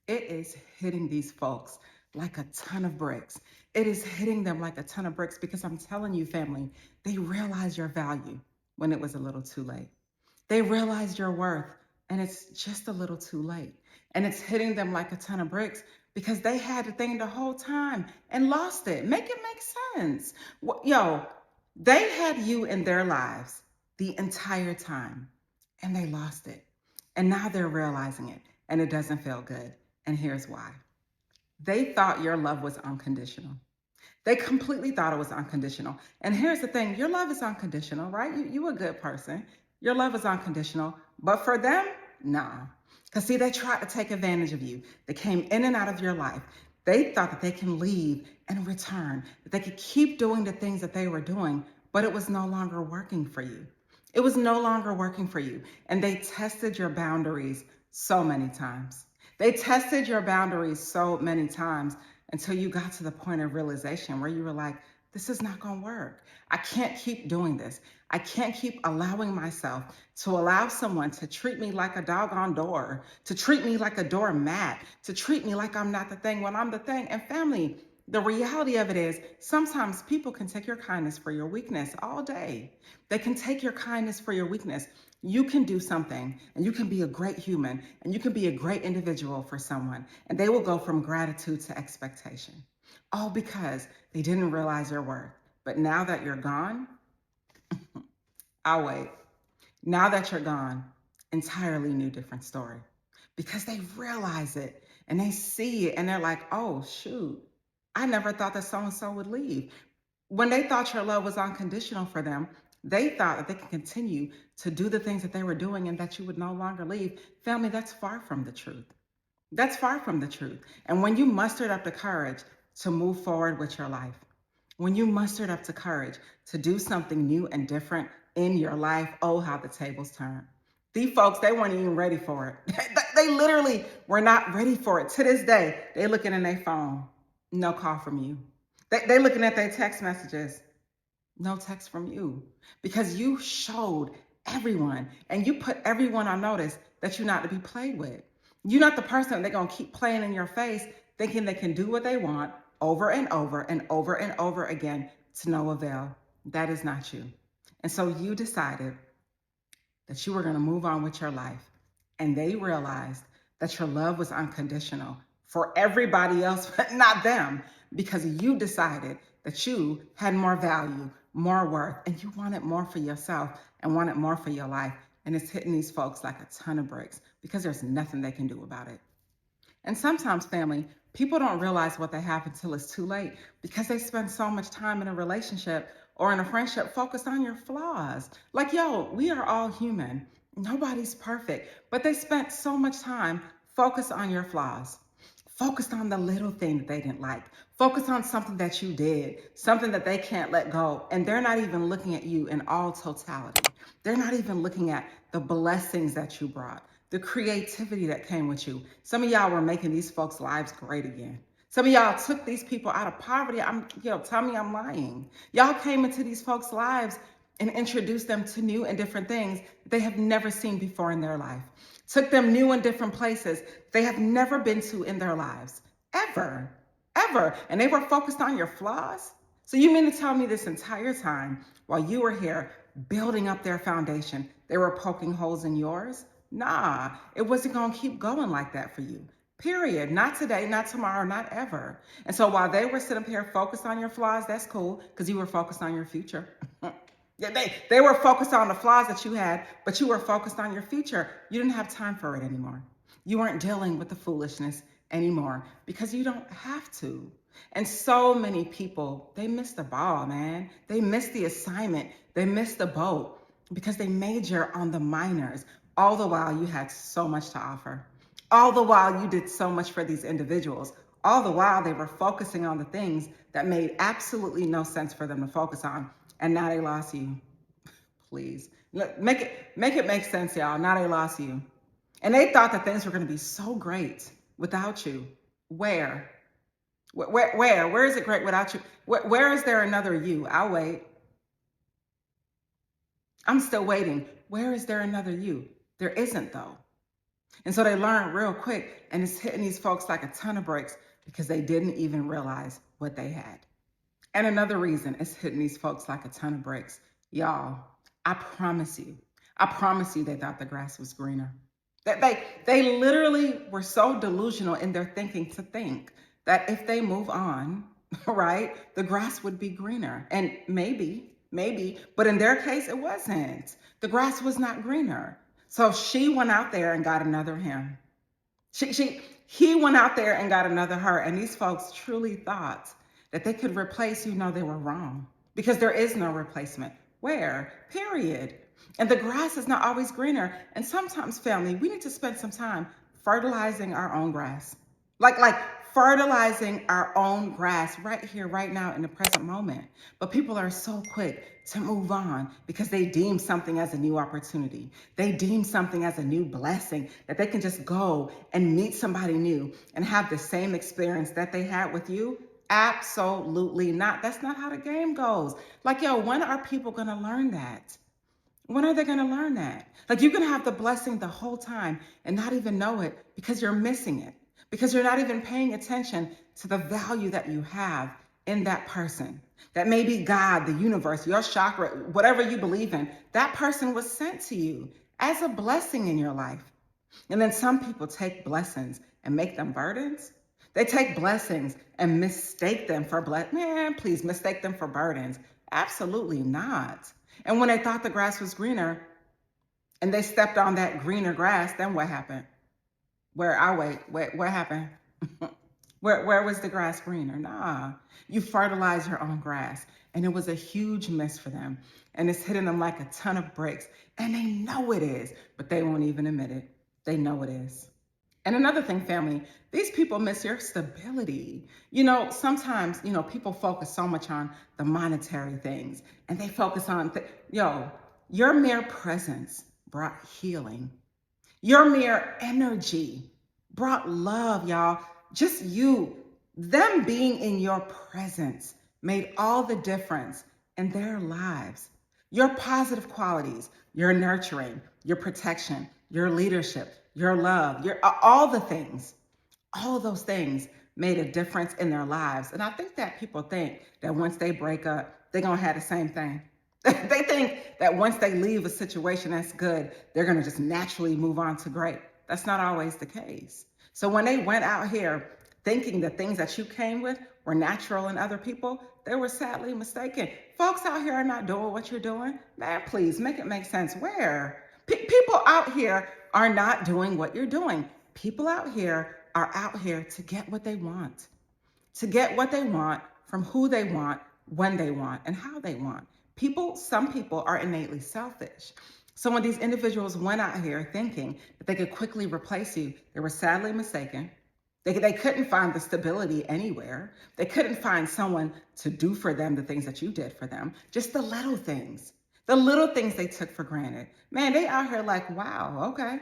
It is hitting these folks like a ton of bricks. It is hitting them like a ton of bricks because I'm telling you, family, they realized your value when it was a little too late. They realized your worth and it's just a little too late. And it's hitting them like a ton of bricks because they had the thing the whole time and lost it. Make it make sense. Yo, they had you in their lives the entire time and they lost it. And now they're realizing it and it doesn't feel good. And here's why. They thought your love was unconditional. They completely thought it was unconditional. And here's the thing, your love is unconditional, right? You a good person. Your love is unconditional. But for them, nah. Because see, they tried to take advantage of you. They came in and out of your life. They thought that they can leave and return, that they could keep doing the things that they were doing, but it was no longer working for you. It was no longer working for you. And they tested your boundaries so many times. They tested your boundaries so many times until you got to the point of realization where you were like, this is not going to work. I can't keep doing this. I can't keep allowing myself to allow someone to treat me like a doggone door, to treat me like a doormat, to treat me like I'm not the thing when I'm the thing. And family, the reality of it is sometimes people can take your kindness for your weakness all day. They can take your kindness for your weakness. You can do something and you can be a great human and you can be a great individual for someone and they will go from gratitude to expectation. All because they didn't realize your worth. But now that you're gone, I'll wait. Now that you're gone, entirely new, different story. Because they realize it and they see it and they're like, oh, shoot, I never thought that so and so would leave. When they thought your love was unconditional for them, they thought that they could continue to do the things that they were doing and that you would no longer leave. Family, that's far from the truth. That's far from the truth. And when you mustered up the courage to move forward with your life, when you mustered up the courage to do something new and different in your life, oh, how the tables turn. These folks, they weren't even ready for it. They literally were not ready for it. To this day, they looking in their phone, no call from you. They looking at their text messages, no text from you. Because you showed everyone and you put everyone on notice that you're not to be played with. You're not the person they're going to keep playing in your face thinking they can do what they want over and over and over and over again to no avail. That is not you. And so you decided that you were going to move on with your life. And they realized that your love was unconditional for everybody else, but not them, because you decided that you had more value, more worth, and you wanted more for yourself and wanted more for your life. And it's hitting these folks like a ton of bricks because there's nothing they can do about it. And sometimes, family, people don't realize what they have until it's too late because they spend so much time in a relationship or in a friendship focused on your flaws. Like, yo, we are all human. Nobody's perfect. But they spent so much time focused on your flaws, focused on the little thing that they didn't like, focused on something that you did, something that they can't let go. And they're not even looking at you in all totality. They're not even looking at the blessings that you brought, the creativity that came with you. Some of y'all were making these folks' lives great again. Some of y'all took these people out of poverty. Tell me I'm lying. Y'all came into these folks' lives and introduced them to new and different things they have never seen before in their life. Took them new and different places they have never been to in their lives. Ever. Ever. And they were focused on your flaws? So you mean to tell me this entire time while you were here building up their foundation, they were poking holes in yours? Nah, it wasn't going to keep going like that for you. Period. Not today, not tomorrow, not ever. And so while they were sitting up here focused on your flaws, that's cool because you were focused on your future. Yeah, they were focused on the flaws that you had, but you were focused on your future. You didn't have time for it anymore. You weren't dealing with the foolishness anymore because you don't have to. And so many people, they missed the ball, man. They missed the assignment. They missed the boat because they major on the minors. All the while you had so much to offer. All the while you did so much for these individuals. All the while they were focusing on the things that made absolutely no sense for them to focus on. And now they lost you. Please. Make it make sense, y'all. Now they lost you. And they thought that things were going to be so great without you. Where? Where is it great without you? Where is there another you? I'll wait. I'm still waiting. Where is there another you? There isn't, though. And so they learned real quick, and it's hitting these folks like a ton of bricks because they didn't even realize what they had. And another reason it's hitting these folks like a ton of bricks. Y'all, I promise you they thought the grass was greener. That they literally were so delusional in their thinking to think that if they move on, right, the grass would be greener. And maybe, but in their case, it wasn't. The grass was not greener. So she went out there and got another him. He went out there and got another her. And these folks truly thought that they could replace you. No, they were wrong because there is no replacement. Where? Period. And the grass is not always greener. And sometimes, family, we need to spend some time fertilizing our own grass. Like fertilizing our own grass right here, right now, in the present moment. But people are so quick to move on because they deem something as a new opportunity. They deem something as a new blessing that they can just go and meet somebody new and have the same experience that they had with you. Absolutely not. That's not how the game goes. Like, yo, when are people going to learn that? When are they going to learn that? Like, you can have the blessing the whole time and not even know it because you're missing it, because you're not even paying attention to the value that you have in that person. That may be God, the universe, your chakra, whatever you believe in. That person was sent to you as a blessing in your life. And then some people take blessings and make them burdens. They take blessings and mistake them for man, please mistake them for burdens. Absolutely not. And when they thought the grass was greener and they stepped on that greener grass, then what happened? What happened? Where was the grass greener? Nah, you fertilize your own grass. And it was a huge miss for them. And it's hitting them like a ton of bricks. And they know it is, but they won't even admit it. They know it is. And another thing, family, these people miss your stability. Sometimes, people focus so much on the monetary things and they focus on, your mere presence brought healing. Your mere energy brought love, y'all. Just them being in your presence made all the difference in their lives. Your positive qualities, your nurturing, your protection, your leadership, your love, all the things, all of those things made a difference in their lives. And I think that people think that once they break up, they're going to have the same thing. They think that once they leave a situation that's good, they're going to just naturally move on to great. That's not always the case. So when they went out here thinking the things that you came with were natural in other people, they were sadly mistaken. Folks out here are not doing what you're doing. Man, please make it make sense. Where? People out here are not doing what you're doing. People out here are out here to get what they want. To get what they want from who they want, when they want, and how they want. Some people are innately selfish. So when these individuals went out here thinking that they could quickly replace you, they were sadly mistaken. They couldn't find the stability anywhere. They couldn't find someone to do for them the things that you did for them. Just the little things. The little things they took for granted. Man, they out here like, wow, okay.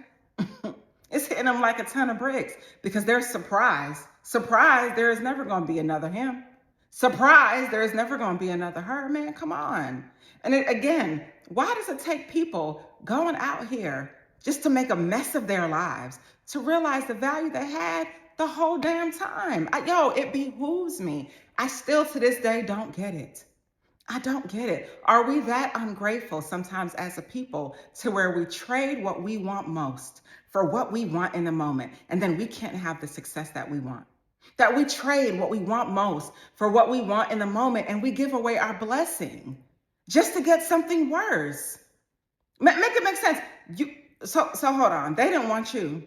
It's hitting them like a ton of bricks because they're surprised. Surprised there is never going to be another him. Surprised there is never going to be another her. Man, come on. And again, why does it take people going out here just to make a mess of their lives to realize the value they had the whole damn time? It behooves me. I still to this day don't get it. I don't get it. Are we that ungrateful sometimes as a people to where we trade what we want most for what we want in the moment, and then we can't have the success that we want? That we trade what we want most for what we want in the moment, and we give away our blessing just to get something worse. Make it make sense. So hold on. They didn't want you,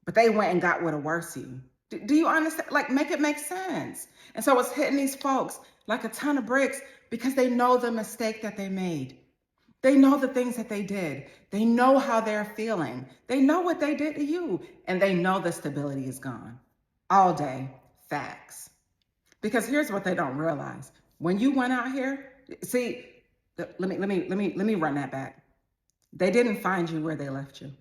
but they went and got with a worse you. Do you understand? Like, make it make sense. And so it's hitting these folks like a ton of bricks because they know the mistake that they made. They know the things that they did. They know how they're feeling. They know what they did to you. And they know the stability is gone. All day. Facts. Because here's what they don't realize. When you went out here, see, let me run that back. They didn't find you where they left you.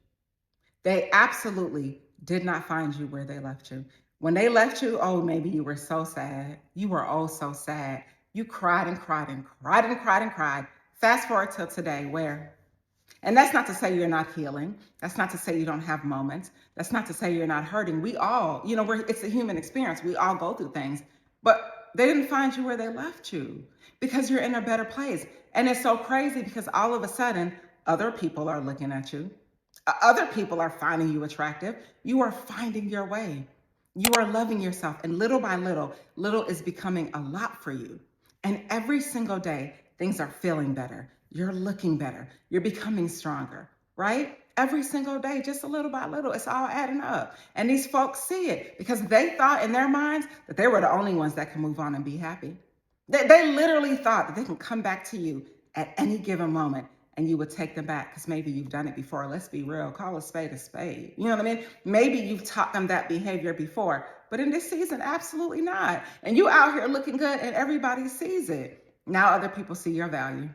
They absolutely did not find you where they left you. When they left you, oh, maybe you were so sad. You were oh so sad. You cried and cried and cried and cried and cried. Fast forward till today, where And that's not to say you're not healing. That's not to say you don't have moments. That's not to say you're not hurting. We all, it's a human experience. We all go through things. But they didn't find you where they left you because you're in a better place. And it's so crazy because all of a sudden, other people are looking at you. Other people are finding you attractive. You are finding your way. You are loving yourself. And little by little, little is becoming a lot for you. And every single day, things are feeling better. You're looking better. You're becoming stronger, right? Every single day, just a little by little, it's all adding up. And these folks see it because they thought in their minds that they were the only ones that can move on and be happy. They literally thought that they can come back to you at any given moment and you would take them back because maybe you've done it before. Let's be real. Call a spade a spade. You know what I mean? Maybe you've taught them that behavior before, but in this season, absolutely not. And you out here looking good and everybody sees it. Now other people see your value.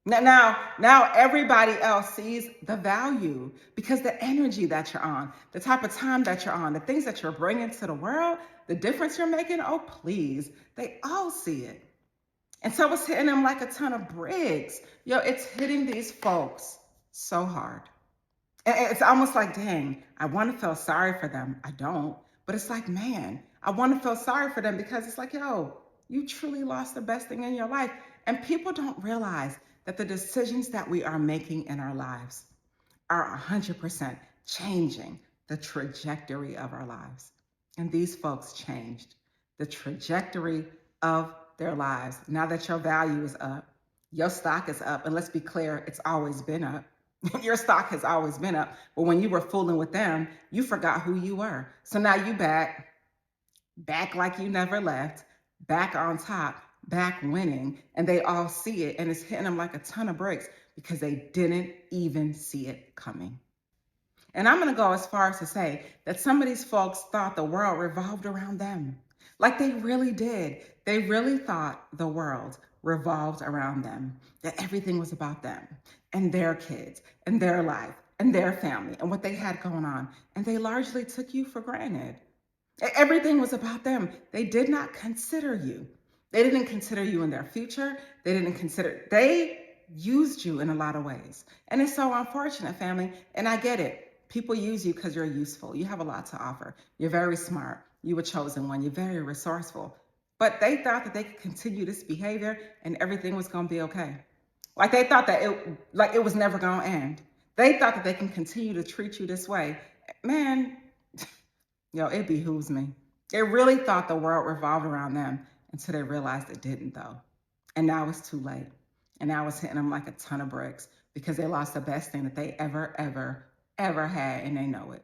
Now everybody else sees the value because the energy that you're on, the type of time that you're on, the things that you're bringing to the world, the difference you're making, oh, please, they all see it. And so it's hitting them like a ton of bricks. It's hitting these folks so hard. And it's almost like, dang, I want to feel sorry for them. I don't. But it's like, man, I want to feel sorry for them because it's like, you truly lost the best thing in your life. And people don't realize that the decisions that we are making in our lives are 100% changing the trajectory of our lives. And these folks changed the trajectory of their lives. Now that your value is up, your stock is up, and let's be clear, it's always been up. Your stock has always been up. But when you were fooling with them, you forgot who you were. So now you back like you never left, back on top, back winning, and they all see it, and it's hitting them like a ton of bricks because they didn't even see it coming. And I'm going to go as far as to say that some of these folks thought the world revolved around them. Like they really did. They really thought the world revolved around them, that everything was about them and their kids and their life and their family and what they had going on. And they largely took you for granted. Everything was about them. They did not consider you. They didn't consider you in their future. They used you in a lot of ways. And it's so unfortunate, family. And I get it. People use you because you're useful. You have a lot to offer. You're very smart. You were chosen one. You're very resourceful. But they thought that they could continue this behavior and everything was going to be okay. Like they thought that it was never going to end. They thought that they can continue to treat you this way. Man, it behooves me. They really thought the world revolved around them until they realized it didn't, though. And now it's too late. And now it's hitting them like a ton of bricks because they lost the best thing that they ever had, and they know it.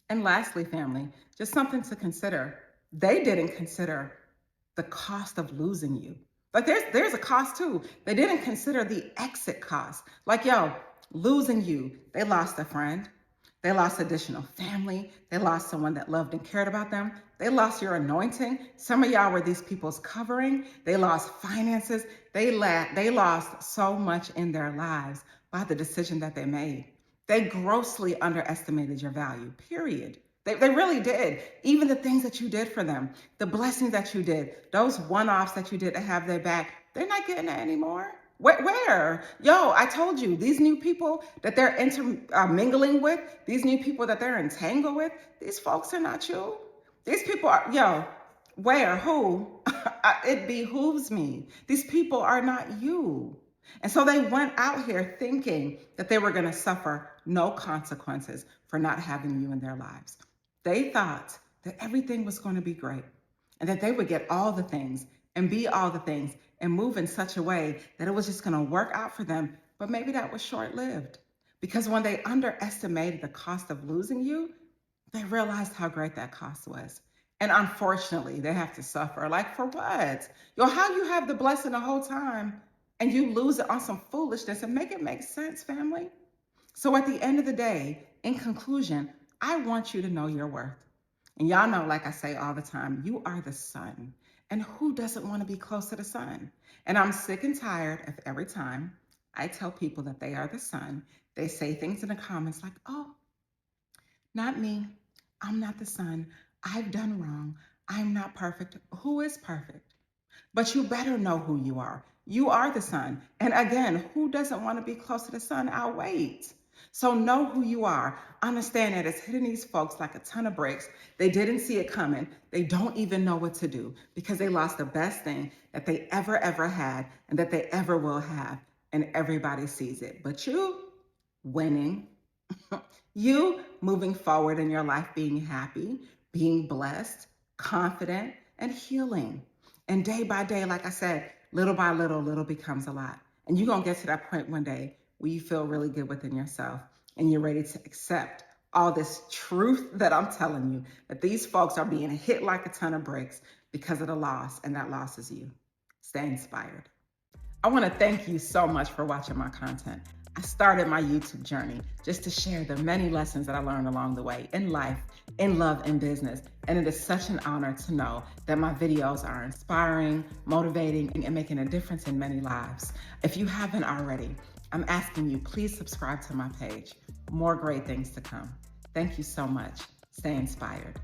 And lastly, family, just something to consider. They didn't consider the cost of losing you. Like there's a cost too. They didn't consider the exit cost. Like, losing you, they lost a friend. They lost additional family. They lost someone that loved and cared about them. They lost your anointing. Some of y'all were these people's covering. They lost finances. They lost so much in their lives by the decision that they made. They grossly underestimated your value, period. They really did. Even the things that you did for them, the blessings that you did, those one-offs that you did to have their back, they're not getting that anymore. Where? I told you, these new people that they're mingling with, these new people that they're entangled with, these folks are not you. These people are, where? Who? It behooves me. These people are not you. And so they went out here thinking that they were going to suffer no consequences for not having you in their lives. They thought that everything was going to be great and that they would get all the things and be all the things and move in such a way that it was just going to work out for them. But maybe that was short-lived because when they underestimated the cost of losing you, they realized how great that cost was. And unfortunately, they have to suffer. Like, for what? How you have the blessing the whole time and you lose it on some foolishness, and make it make sense, family. So at the end of the day, in conclusion, I want you to know your worth. And y'all know, like I say all the time, you are the sun. And who doesn't want to be close to the sun? And I'm sick and tired of every time I tell people that they are the sun, they say things in the comments like, oh, not me. I'm not the sun. I've done wrong. I'm not perfect. Who is perfect? But you better know who you are. You are the sun. And again, who doesn't want to be close to the sun? I'll wait. So know who you are. Understand that it's hitting these folks like a ton of bricks. They didn't see it coming. They don't even know what to do because they lost the best thing that they ever had and that they ever will have. And everybody sees it. But you winning, you moving forward in your life, being happy, being blessed, confident, and healing. And day by day, like I said, little by little, little becomes a lot. And you're going to get to that point one day where you feel really good within yourself and you're ready to accept all this truth that I'm telling you, that these folks are being hit like a ton of bricks because of the loss, and that loss is you. Stay inspired. I want to thank you so much for watching my content. I started my YouTube journey just to share the many lessons that I learned along the way in life, in love, and business. And it is such an honor to know that my videos are inspiring, motivating, and making a difference in many lives. If you haven't already, I'm asking you, please subscribe to my page. More great things to come. Thank you so much. Stay inspired.